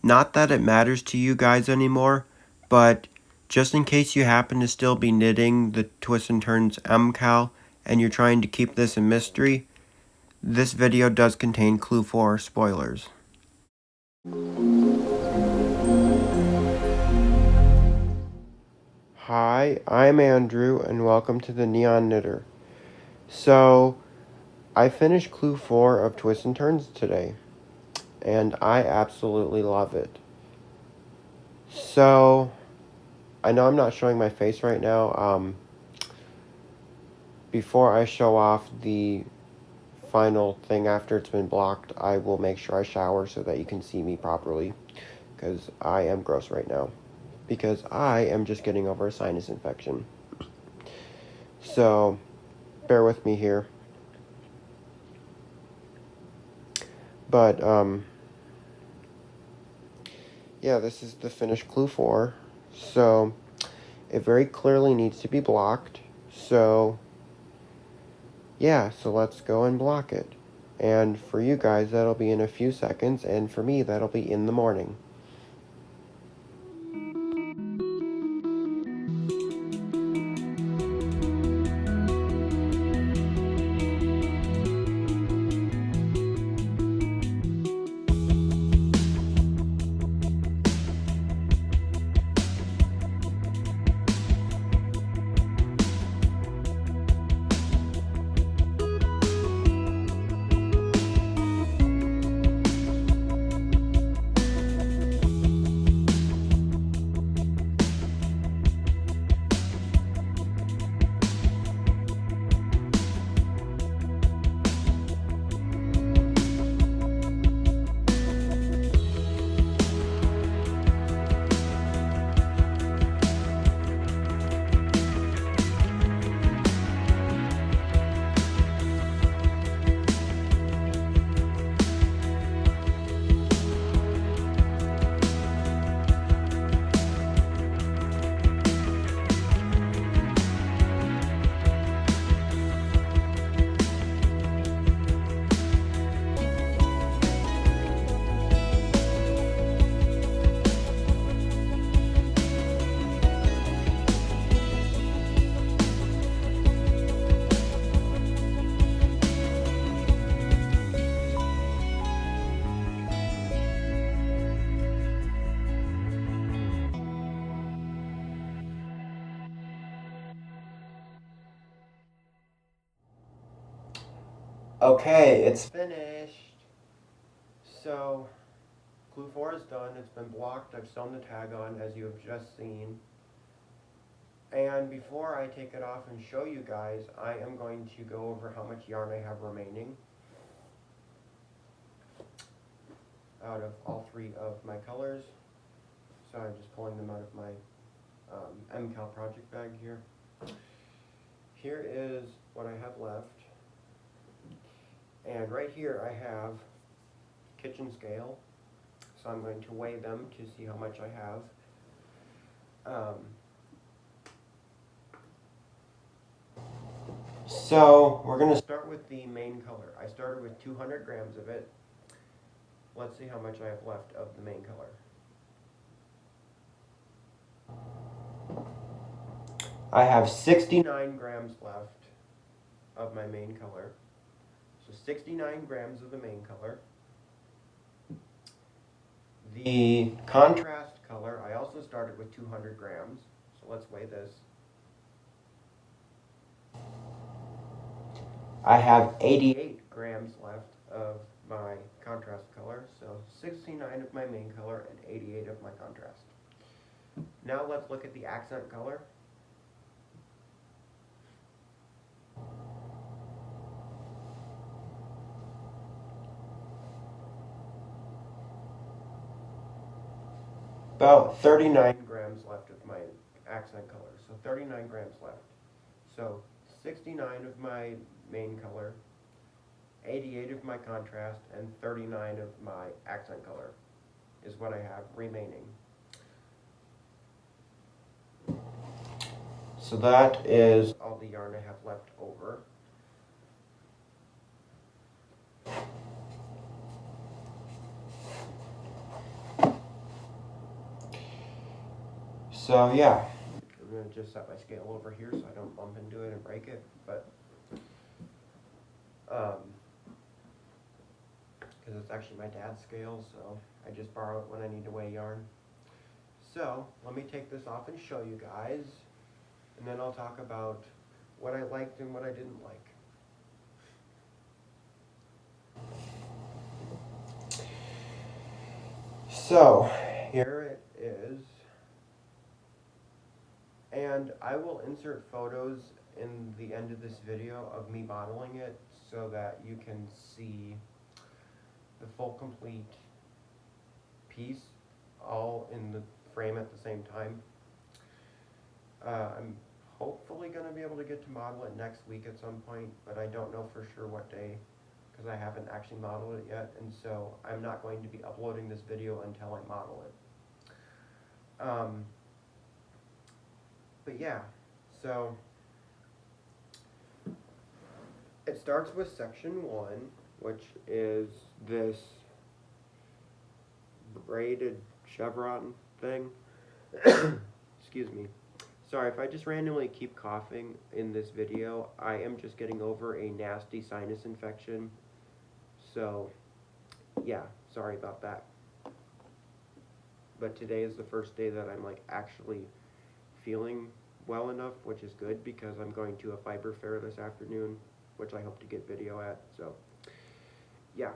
Not that it matters to you guys anymore, but just in case you happen to still be knitting the Twists and Turns MKAL and you're trying to keep this a mystery, this video does contain Clue 4 spoilers. Hi, I'm Andrew and welcome to the Neon Knitter. So, I finished Clue 4 of Twists and Turns today, and I absolutely love it. So, I know I'm not showing my face right now. Before I show off the final thing after it's been blocked, I will make sure I shower so that you can see me properly, because I am gross right now, because I am just getting over a sinus infection. So, bear with me here. But, yeah, this is the finished Clue 4. So, it very clearly needs to be blocked. So, yeah, so let's go and block it. And for you guys, that'll be in a few seconds, and for me, that'll be in the morning. Okay, it's finished. So, Clue 4 is done. It's been blocked. I've sewn the tag on, as you have just seen. And before I take it off and show you guys, I am going to go over how much yarn I have remaining out of all three of my colors. So I'm just pulling them out of my MKAL project bag here. Here is what I have left. And right here I have kitchen scale. So I'm going to weigh them to see how much I have. So we're going to start with the main color. I started with 200 grams of it. Let's see how much I have left of the main color. I have 69 grams left of my main color. So 69 grams of the main color. The contrast color, I also started with 200 grams. So let's weigh this. I have 88 grams left of my contrast color. So 69 of my main color and 88 of my contrast. Now let's look at the accent color. About 39 grams left of my accent color. So 39 grams left. So 69 of my main color, 88 of my contrast, and 39 of my accent color is what I have remaining. So that is all the yarn I have left over. So yeah, I'm going to just set my scale over here so I don't bump into it and break it, but because it's actually my dad's scale, so I just borrow it when I need to weigh yarn. So let me take this off and show you guys, and then I'll talk about what I liked and what I didn't like. So here it is, and I will insert photos in the end of this video of me modeling it so that you can see the full complete piece all in the frame at the same time. I'm hopefully going to be able to get to model it next week at some point, but I don't know for sure what day because I haven't actually modeled it yet, and so I'm not going to be uploading this video until I model it. But yeah, so it starts with section 1, which is this braided chevron thing. Excuse me. Sorry if I just randomly keep coughing in this video. I am just getting over a nasty sinus infection. So, yeah, sorry about that. But today is the first day that I'm like actually feeling well enough, which is good because I'm going to a fiber fair this afternoon, which I hope to get video at. So, yeah.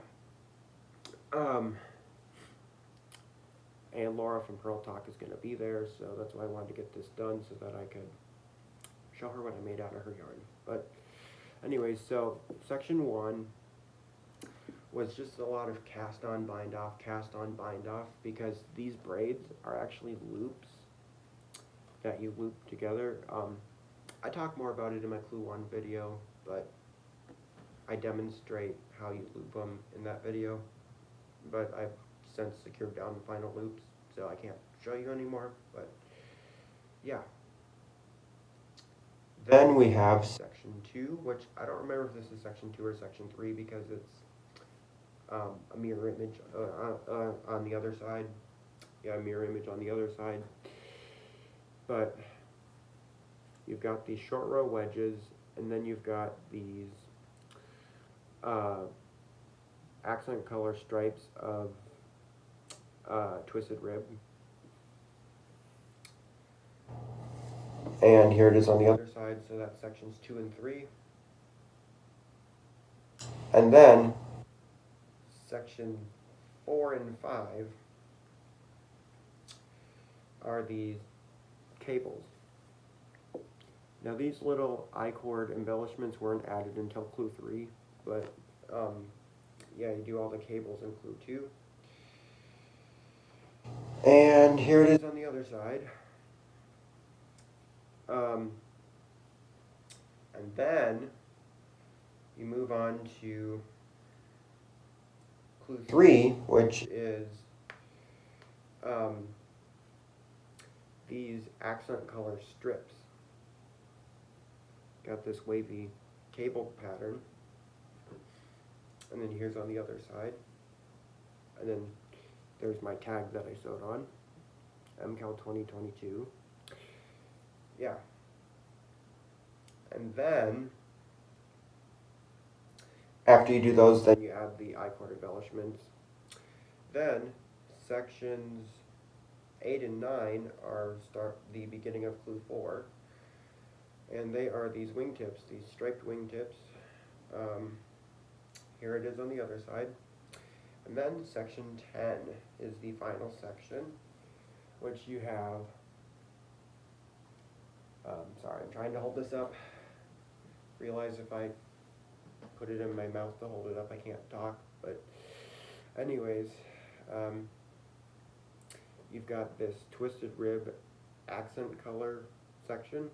And Laura from Pearl Talk is going to be there, so that's why I wanted to get this done so that I could show her what I made out of her yarn. But anyways, so section 1 was just a lot of cast on, bind off, because these braids are actually loops that you loop together. I talk more about it in my Clue 1 video, but I demonstrate how you loop them in that video. But I've since secured down the final loops, so I can't show you anymore, but yeah. Then we have section 2, which I don't remember if this is section 2 or section 3 because it's a mirror image on the other side. Yeah, a mirror image on the other side. But you've got these short row wedges, and then you've got these accent color stripes of twisted rib. And here it is on the other side, so that's sections 2 and 3. And then section 4 and 5 are these cables. Now these little I-cord embellishments weren't added until Clue 3, but yeah, you do all the cables in Clue 2. And here it is on the other side. And then you move on to Clue 3, which is these accent color strips. Got this wavy cable pattern. And then here's on the other side. And then there's my tag that I sewed on. MKAL 2022. Yeah. And then, after you do those, then you add the I-cord embellishments. Then, sections 8 and 9 are the beginning of Clue 4. And they are these wingtips, these striped wingtips. Here it is on the other side. And then section 10 is the final section, which you have, sorry, I'm trying to hold this up. Realize if I put it in my mouth to hold it up, I can't talk, but anyways, you've got this twisted rib accent color section.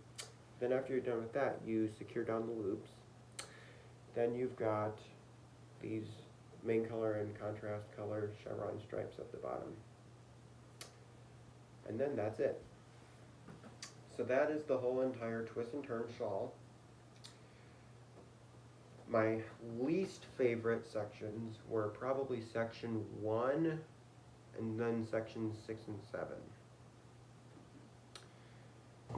Then after you're done with that, you secure down the loops. Then you've got these main color and contrast color chevron stripes at the bottom. And then that's it. So that is the whole entire twist and turn shawl. My least favorite sections were probably section 1 and then sections 6 and 7.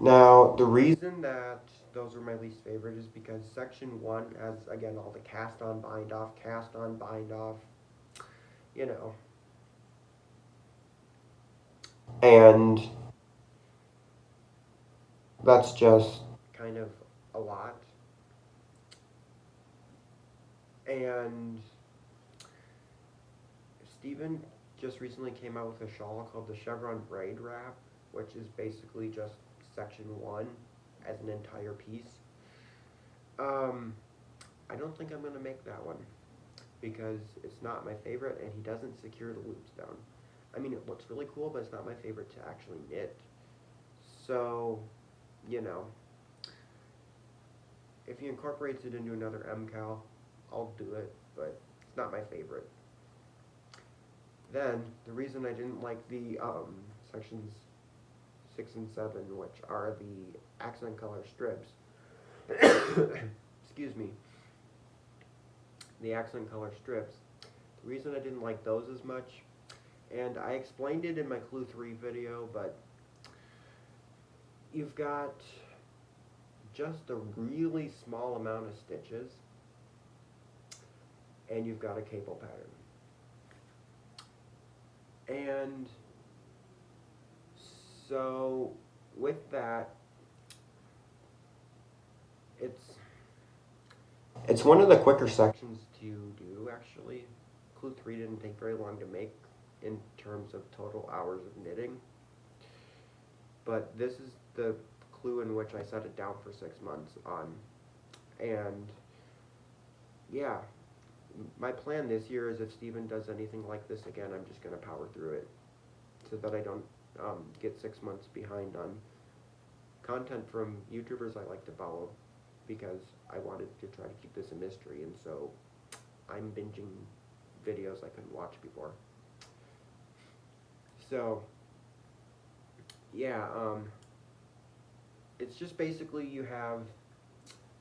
Now, the reason that those are my least favorite is because section 1 has, again, all the cast on, bind off, you know. And that's just kind of a lot. And Steven just recently came out with a shawl called the Chevron Braid Wrap, which is basically just section 1 as an entire piece. I don't think I'm going to make that one because it's not my favorite and he doesn't secure the loops down. I mean, it looks really cool, but it's not my favorite to actually knit. So, you know, if he incorporates it into another MKAL, I'll do it, but it's not my favorite. Then, the reason I didn't like the sections 6 and 7, which are the accent color strips, excuse me, the accent color strips, the reason I didn't like those as much, and I explained it in my Clue 3 video, but you've got just a really small amount of stitches, and you've got a cable pattern. And so with that, it's one of the quicker sections to do, actually. Clue 3 didn't take very long to make in terms of total hours of knitting. But this is the clue in which I set it down for 6 months on. And yeah, my plan this year is if Steven does anything like this again, I'm just going to power through it so that I don't get 6 months behind on content from YouTubers I like to follow, because I wanted to try to keep this a mystery, and so I'm binging videos I couldn't watch before. So yeah, it's just basically you have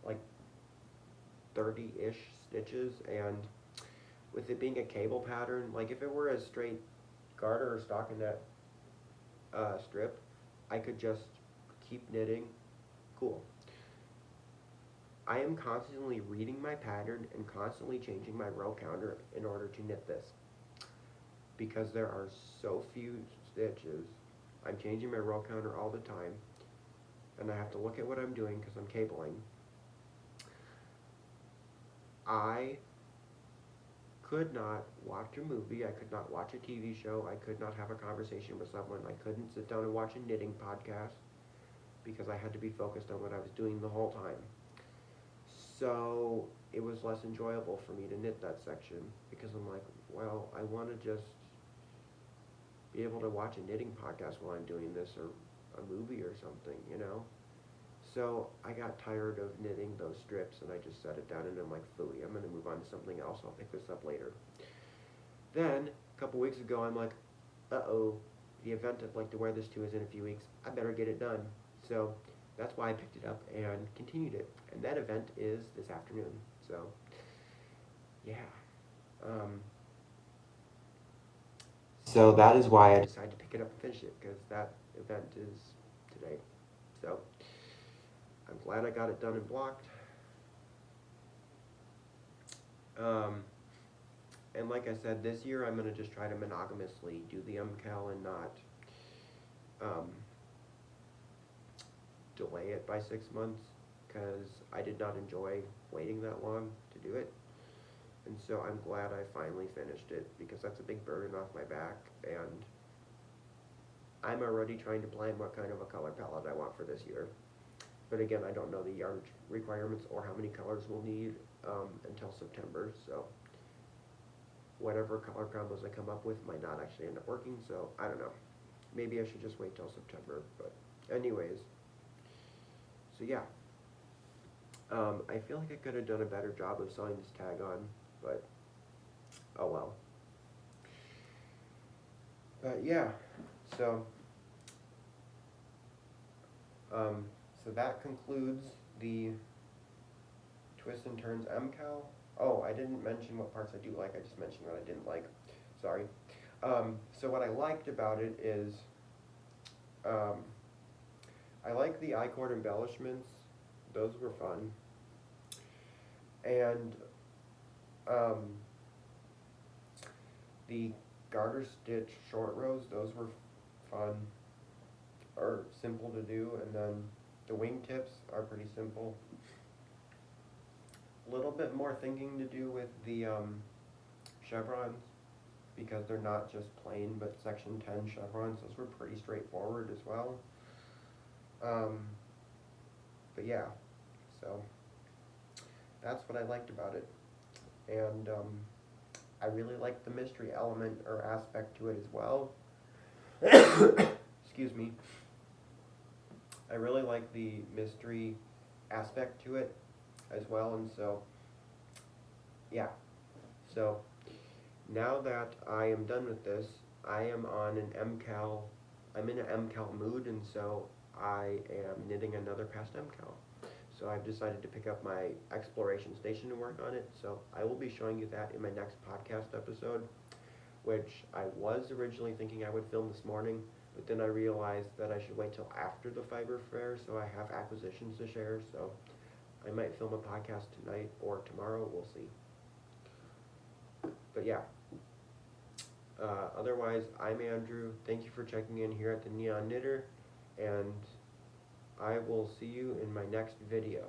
like 30-ish stitches, and with it being a cable pattern, like if it were a straight garter or stockinette strip, I could just keep knitting, cool. I am constantly reading my pattern and constantly changing my row counter in order to knit this. Because there are so few stitches, I'm changing my row counter all the time, and I have to look at what I'm doing because I'm cabling. I could not watch a movie, I could not watch a TV show, I could not have a conversation with someone, I couldn't sit down and watch a knitting podcast because I had to be focused on what I was doing the whole time. So it was less enjoyable for me to knit that section because I'm like, well, I want to just be able to watch a knitting podcast while I'm doing this, or a movie or something, you know? So I got tired of knitting those strips and I just set it down and I'm like, phooey, I'm going to move on to something else, I'll pick this up later. Then, a couple weeks ago, I'm like, uh-oh, the event I'd like to wear this to is in a few weeks, I better get it done. So that's why I picked it up and continued it. And that event is this afternoon. So, yeah. So that is why I decided to pick it up and finish it, because that event is today. So I'm glad I got it done and blocked. And like I said, this year I'm going to just try to monogamously do the MKAL and not delay it by 6 months, because I did not enjoy waiting that long to do it. And so I'm glad I finally finished it, because that's a big burden off my back, and I'm already trying to plan what kind of a color palette I want for this year. But again, I don't know the yarn requirements or how many colors we'll need until September, so whatever color combos I come up with might not actually end up working, so I don't know. Maybe I should just wait till September, but anyways. So yeah. I feel like I could have done a better job of sewing this tag on, but oh well. But yeah, so so that concludes the Twists and Turns MKAL. Oh, I didn't mention what parts I do like, I just mentioned what I didn't like. Sorry. So what I liked about it is I I like the I-cord embellishments. Those were fun. And um, the garter stitch short rows, those were fun or simple to do. And then the wingtips are pretty simple. A little bit more thinking to do with the chevrons, because they're not just plain but section 10 chevrons. Those were pretty straightforward as well. But yeah, so that's what I liked about it. And I really liked the mystery element or aspect to it as well. Excuse me. I really like the mystery aspect to it as well, and so yeah. So now that I am done with this, I am on an MKAL. I'm in an MKAL mood, and so I am knitting another past MKAL. So I've decided to pick up my exploration station and work on it. So I will be showing you that in my next podcast episode, which I was originally thinking I would film this morning, but then I realized that I should wait till after the fiber fair so I have acquisitions to share. So I might film a podcast tonight or tomorrow, we'll see. But yeah, otherwise, I'm Andrew. Thank you for checking in here at the Neon Knitter, and I will see you in my next video.